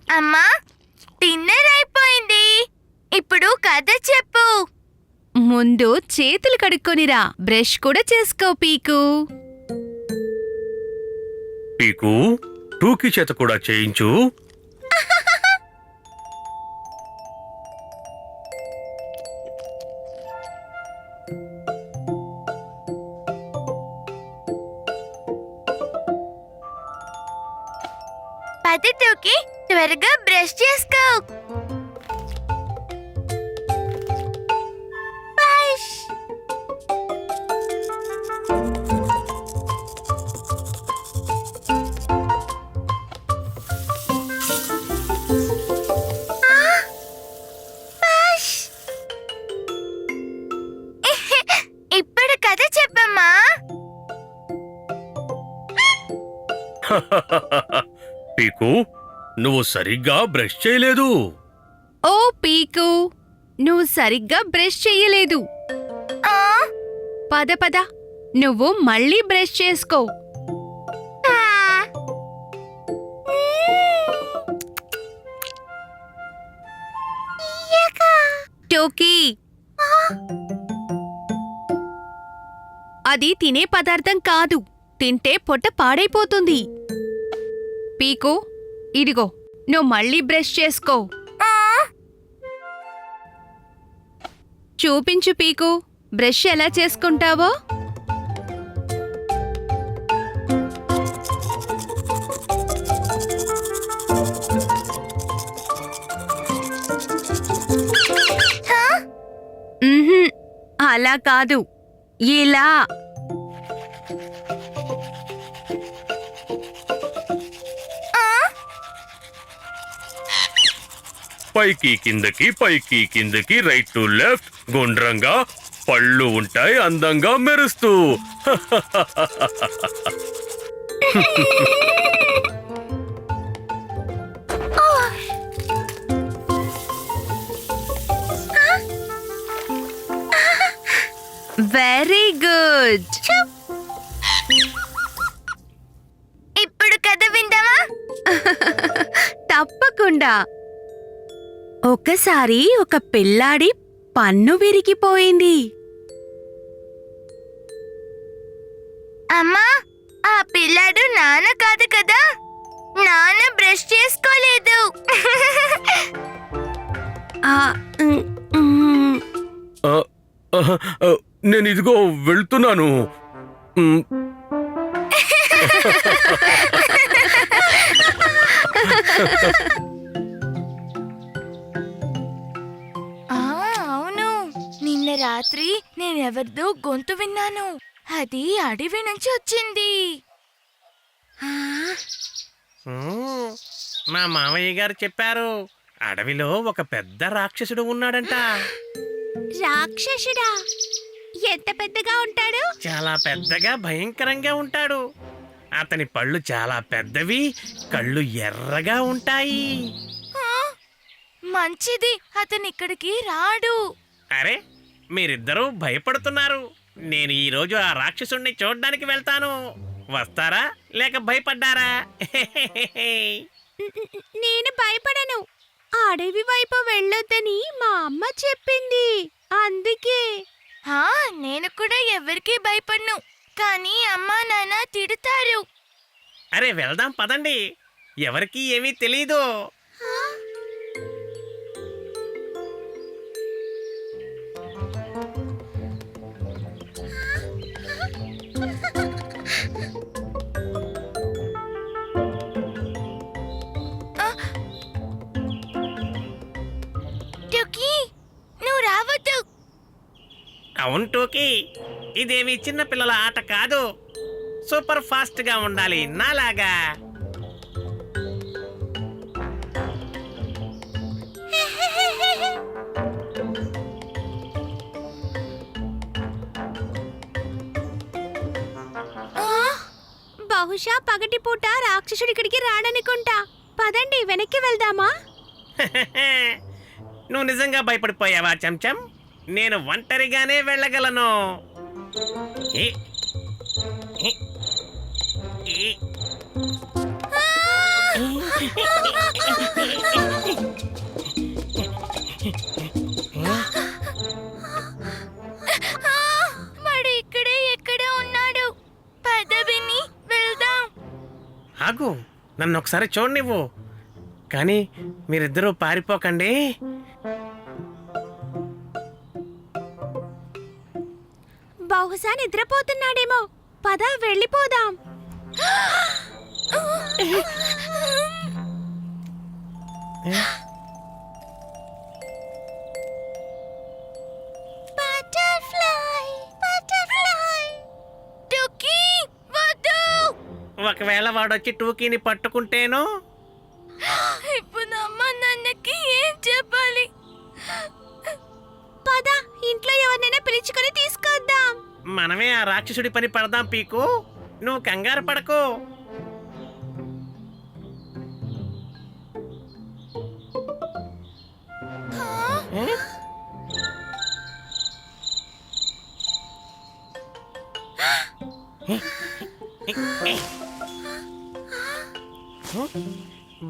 అమ్మా, డిన్నర్ అయిపోయింది. ఇప్పుడు కథ చెప్పు. ముందు చేతులు కడుక్కొనిరా, బ్రష్ కూడా చేసుకో పీకు. పీకు, టూకీ చేత కూడా చేయించు. పది టూకీ, త్వరగా బ్రష్ చేసుకో. బ్రష్. బ్రష్. ఇప్పుడు కథ చెప్పమ్మా. పీకు, నువ్వు సరిగ్గా బ్రష్ చేయలేదు. ఓ పీకు, నువ్వు సరిగ్గా బ్రష్ చెయ్యలేదు. ఆ, పద పద, నువ్వు మళ్ళీ బ్రష్ చేసుకో. ఆ. టోకీ, అది తినే పదార్థం కాదు. తింటే పొట్ట పాడైపోతుంది. పీకు, ఇదిగో, నువ్వు మళ్ళీ బ్రష్ చేసుకో. చూపించు పీకు, బ్రష్ ఎలా చేసుకుంటావో. ఉహుం, అలా కాదు, ఇలా. పైకి కిందకి, పైకి కిందకి, రైట్ టు లెఫ్ట్, గుండ్రంగా, పళ్ళు ఉంటాయి అందంగా మెరుస్తూ. Very good. ఇప్పుడు కథ విందామా? తప్పకుండా. ఒకసారి ఒక పిల్లాడి పన్ను విరిగిపోయింది. అమ్మా, ఆ పిల్లాడు నాన్న కాదు కదా. నాన్న బ్రష్ చేసుకోలేదు. ఆ, ఉమ్, ఉమ్. ఆ, ఆ, ఆ, నేను ఇదిగో వెళ్తున్నాను. మ్, అవును, నిన్న రాత్రి నేనెవరిదో గొంతు విన్నాను. అది అడవి నుంచి వచ్చింది. మా మామయ్య గారు చెప్పారు, అడవిలో ఒక పెద్ద రాక్షసుడు ఉన్నాడంట. రాక్షసుడా? ఎంత పెద్దగా ఉంటాడు? చాలా పెద్దగా భయంకరంగా ఉంటాడు. అతని పళ్ళు చాలా పెద్దవి, కళ్ళు ఎర్రగా ఉంటాయి. ఆ, మంచిది, అతను ఇక్కడికి రాడు. అరే, మీరిద్దరూ భయపడుతున్నారు. నేను ఈరోజు ఆ రాక్షసుణ్ణి చూడ్డానికి వెళ్తాను. వస్తారా లేక భయపడ్డారా? నేను భయపడను. అడవి వైపు వెళ్ళొద్దని మా అమ్మ చెప్పింది, అందుకే. నేను కూడా ఎవరికీ భయపడను, కానీ అమ్మా నాన్న తిడతారు. అరే వెళ్దాం పదండి, ఎవరికీ ఏమీ తెలీదు. టూకీ, నువ్వు రావద్దు. అవును టోకీ, ఇదేమి చిన్న పిల్లల ఆట కాదు. సూపర్ ఫాస్ట్ గా ఉండాలి నాలాగా. బహుశా పగటిపూట రాక్షసుడి ఇక్కడికి రాడనుకుంటా. పదండి, వెనక్కి వెళ్దామా? నువ్వు నిజంగా భయపడిపోయావా చెంచం? నేను ఒంటరిగానే వెళ్ళగలను. ఏ, ఏ, ఏ. నన్ను ఒకసారి చూడనివ్వు. కానీ మీరిద్దరూ పారిపోకండి. బహుశా నిద్రపోతున్నాడేమో. పద వెళ్ళిపోదాం. టుకీ, వద్దు. ఒకవేళ వాడొచ్చి టూకీని పట్టుకుంటేను? ఇప్పుడు అమ్మ నాన్నకి ఏం చెప్పాలి? పద ఇంట్లో ఎవరినైనా పిలుచుకొని తీసుకొద్దాం. మనమే ఆ రాక్షసుడి పని పడదాం పీకు. నువ్వు కంగారు పడకు. ఏ?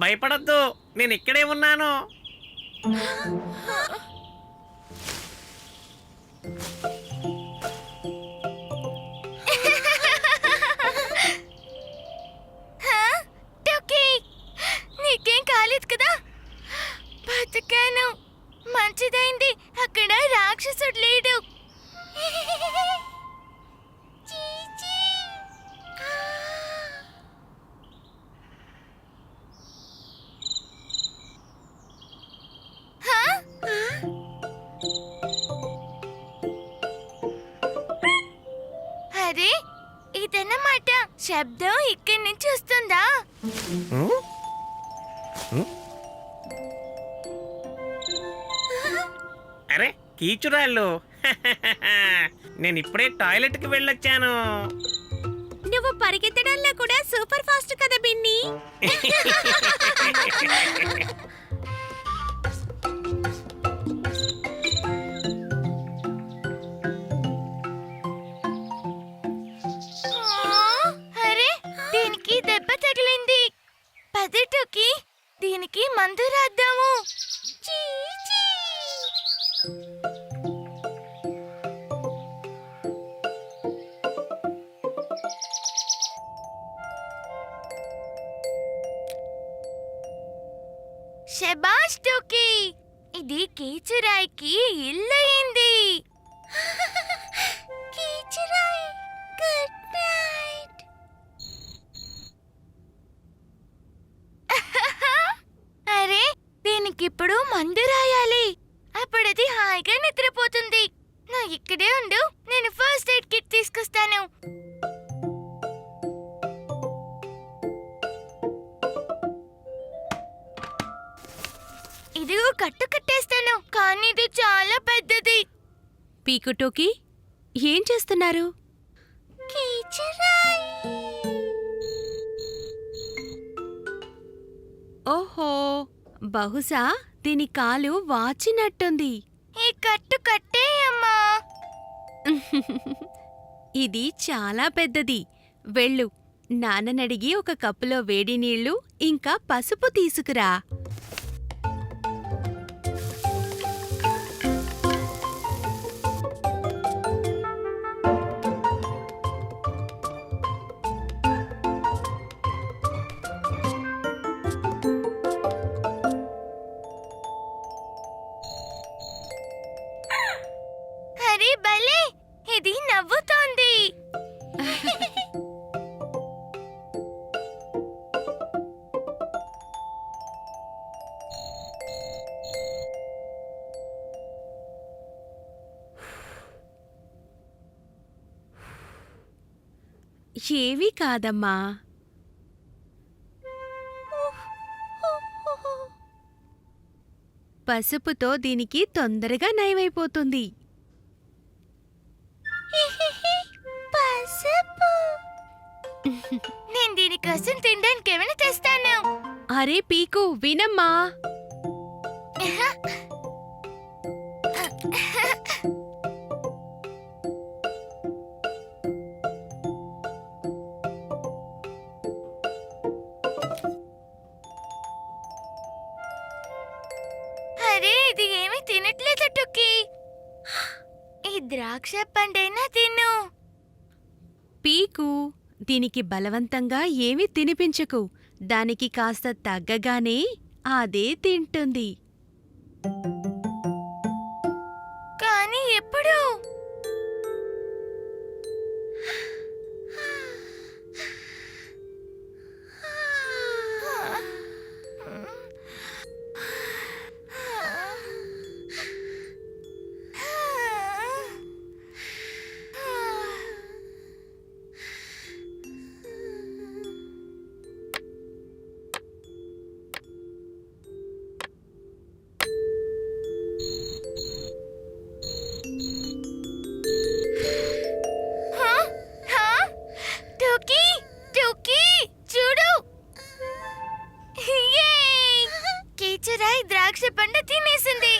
భయపడద్దు, నేను ఇక్కడే ఉన్నాను. టుకీ, నీకేం కాలేదు కదా? బతికాను, మంచిదైంది. అక్కడ రాక్షసుడు లేడు. హా? అరే, ఇదన్నమాట. శబ్దం ఇక్కడి నుంచి వస్తుందా? ఉం? ఉం? అరే కీచురాళ్ళు, నేను ఇప్పుడే టాయిలెట్కి వెళ్ళొచ్చాను. నువ్వు పరిగెత్తడంలో కూడా సూపర్ ఫాస్ట్ కదా బిన్ని. అరే, దీనికి దెబ్బ తగిలింది. పద టుకీ, దీనికి మందు రాద్దాము. శబాష్ టుకీ, ఇది కీచురాయికి ఇల్లయింది. కీచురాయి, గుడ్ నైట్. అరే, దీనికిప్పుడు మందు రాయాలి. అప్పుడది హాయిగా నిద్రపోతుంది. నువ్వు ఇక్కడే ఉండు, నేను ఫస్ట్ ఎయిడ్ కిట్ తీసుకొస్తాను. ఇదిగో కట్టు కట్టేస్తాను, కానీ ఇది చాలా పెద్దది. పీకుటోకి ఏం చేస్తున్నారు? ఓహో, బహుశా దీని కాలు వాచినట్టుంది. ఈ కట్టు కట్టేయమ్మా. ఇది చాలా పెద్దది. వెళ్ళు, నాన్ననడిగి ఒక కప్పులో వేడి నీళ్లు ఇంకా పసుపు తీసుకురా. అరే భలే, ఇది నవ్వుతోంది. ఏవీ కాదమ్మా. పసుపుతో దీనికి తొందరగా నయమైపోతుంది. పసుపు. నేను దీనికోసం తినడానికి ఏమైనా తెస్తాను. అరే పీకు, వినమ్మా. అరే, ఇది ఏమీ తినట్లేదు టుకీ. ఈ ద్రాక్ష పండైనా తిను. పీకు, దీనికి బలవంతంగా ఏమీ తినిపించకు. దానికి కాస్త తగ్గగానే అదే తింటుంది. కానీ ఎప్పుడు? టోకీ, టోకీ, చూడు. యేయ్! కీచురాయి ద్రాక్ష పండు తినేసింది.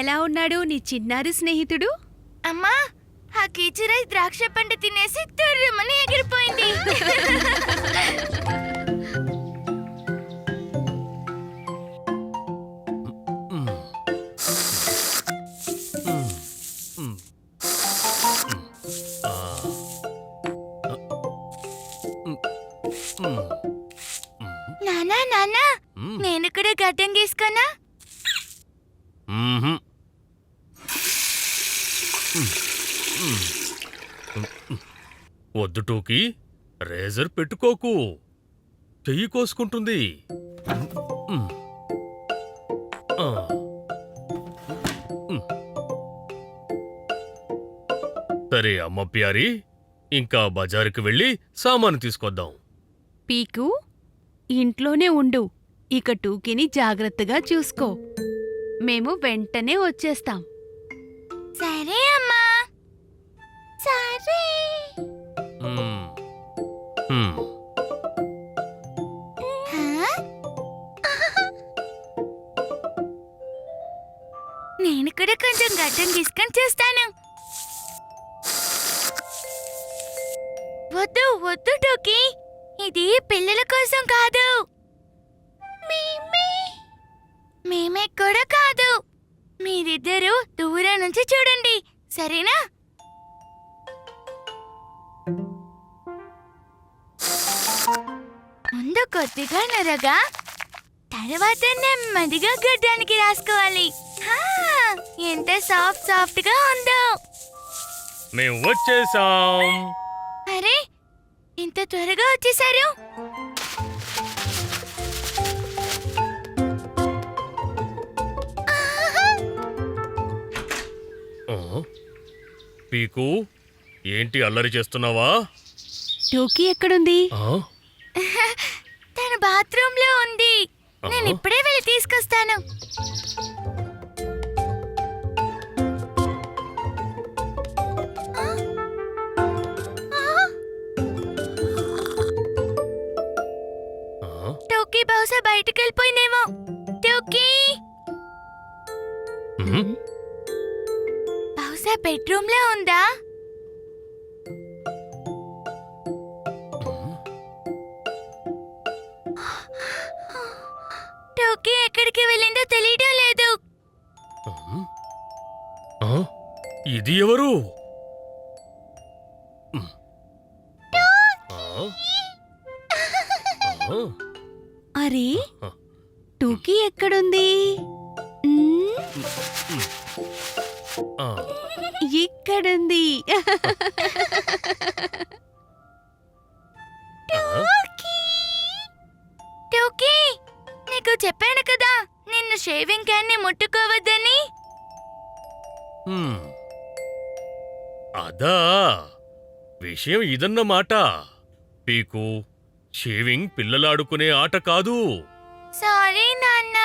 ఎలా ఉన్నాడు నీ చిన్నారి స్నేహితుడు? అమ్మా, ఆ కీచురాయి ద్రాక్ష పండు తినేసి తుర్రుమని ఎగిరిపోయింది. నానా, నానా, నేను కూడా గడ్డం గీసుకోనా? మ్మ్హ్మ్. వద్దు టోకీ, రేజర్ పెట్టుకోకు, చెయ్యి కోసుకుంటుంది. ఆ. సరే అమ్మ ప్యారీ, ఇంకా బజారుకి వెళ్ళి సామాను తీసుకొద్దాం. పీకు, ఇంట్లోనే ఉండు. ఇక టూకీని జాగ్రత్తగా చూసుకో. మేము వెంటనే వచ్చేస్తాం. సరే అమ్మా. సరే. మ్మ్. మ్మ్. హా? నేను కూడా కొంచెం గడ్డం తీసుకొని చూస్తాను. వద్దు వద్దు టోకీ, ఇది పిల్లల కోసం కాదు. మేమే కూడా కాదు. మీరిద్దరూ దూరం నుంచి చూడండి, సరేనా? ముందు కొద్దిగా నరగా, తర్వాత నెమ్మదిగా గడ్డానికి రాసుకోవాలి. హా, ఎంత సాఫ్ట్ సాఫ్ట్ గా ఉందో. మేం వచ్చేసాం. అరే, ఇంత త్వరగా వచ్చేసారు. ఆ? పీకు, ఏంటి అల్లరి చేస్తున్నావా? టూకీ ఎక్కడుంది? ఆ? తన బాత్రూమ్ లో ఉంది. నేను ఇప్పుడే వెళ్ళి తీసుకొస్తాను. ఆ? టోకీ బహుశా బయటికి వెళ్ళిపోయిందేమో. టోకీ మ్మ్. బహుశా బెడ్రూమ్ లో ఉందా? టోకీ ఎక్కడికి వెళ్ళిందో తెలియడం లేదు. ఆ? ఇది ఎవరు? ఆ? ఆ? అరే, టూకీ ఎక్కడుంది? మ్మ్, ఆ. ఇక్కడుంది. టోకీ, నీకు చెప్పాను కదా నిన్ను షేవింగ్ క్యాన్ ని ముట్టుకోవద్దని. మ్మ్. అదా విషయం ఇదన్నమాట. పీకు, షేవింగ్ పిల్లలాడుకునే ఆట కాదు. సారీ నాన్న.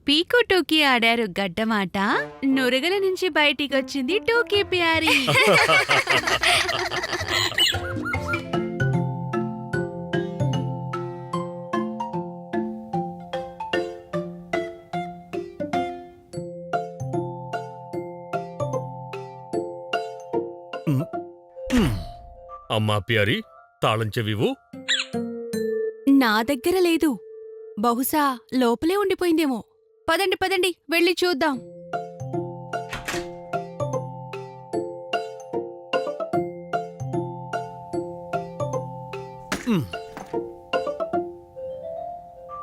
పీకు టూకీ ఆడారు గడ్డమాట. నురగల నుంచి బయటికొచ్చింది టూకీ ప్యారీ. అమ్మా ప్యారీ, తాళం చెవివు. నా దగ్గర లేదు. బహుశా లోపలే ఉండిపోయిందేమో. పదండి పదండి, వెళ్ళి చూద్దాం.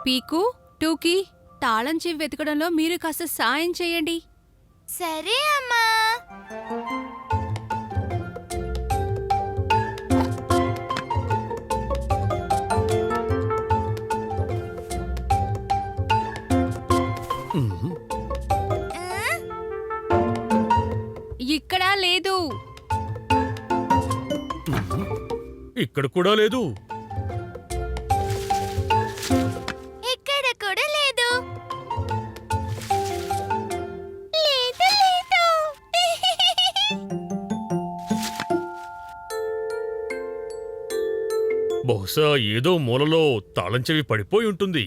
పీకు, టూకీ, తాళం చెవి వెతకడంలో మీరు కాస్త సాయం చేయండి. సరే అమ్మా. ఇక్కడా లేదు. ఇక్కడ కూడా లేదు. ఇక్కడ కూడా లేదు. లేదు లేదు. బహుశా ఏదో మూలలో తాళం చెవి పడిపోయి ఉంటుంది.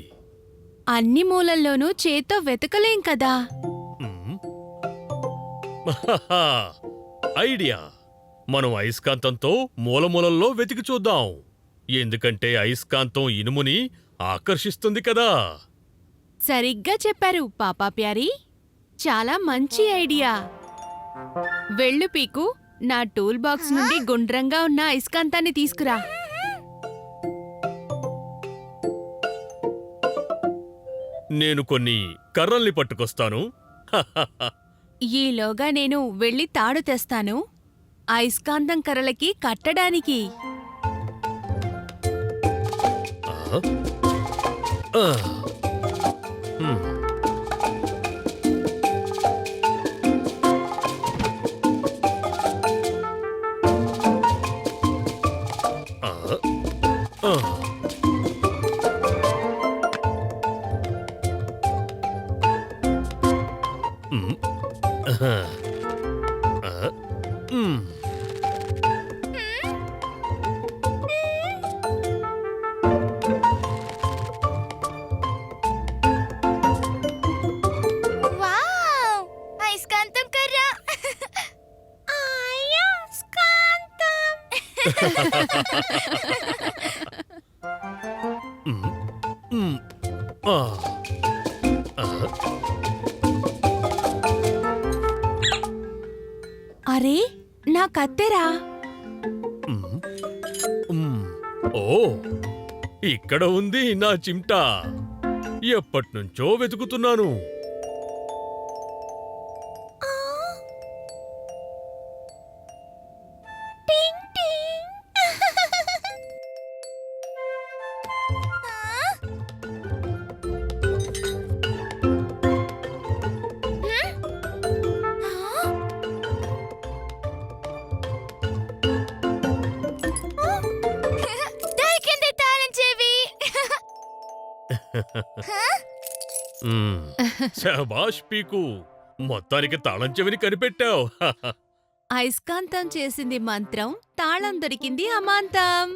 అన్ని మూలల్లోనూ చేత్తో వెతకలేం కదా. మ్మ్. హహహా, ఐడియా. మనం అయస్కాంతంతో మూలమూలల్లో వెతికి చూద్దాం. ఎందుకంటే అయస్కాంతం ఇనుముని ఆకర్షిస్తుంది కదా. సరిగ్గా చెప్పారు పాపా ప్యారీ. చాలా మంచి ఐడియా. వెళ్ళు పీకు, నా టూల్ బాక్స్ నుండి గుండ్రంగా ఉన్న అయస్కాంతాన్ని తీసుకురా. నేను కొన్ని కర్రల్ని పట్టుకొస్తాను. హహహా. ఈలోగా నేను వెళ్ళి తాడు తెస్తాను, అయస్కాంతం కర్రలకి కట్టడానికి. ఆ? ఆ. హ్మ్. ఆ. ఆ. మ్మ్. ఆహా. ఆ. మ్మ్. వావ్! అయస్కాంతం కర్ర. అయస్కాంతం. మ్మ్. మ్మ్. ఆ. ఆ. అరే, నా కత్తెరా. మ్మ్. మ్మ్. ఓ, ఇక్కడ ఉంది నా చిమ్టా. ఎప్పటినుంచో వెతుకుతున్నాను. టింగ్ టింగ్. దొరికింది తాళం చెవి. మ్మ్. శభాష్ పీకు, మొత్తానికి తాళం చెవిని కనిపెట్టావు. అయస్కాంతం చేసింది మంత్రం, తాళం దొరికింది అమాంతం.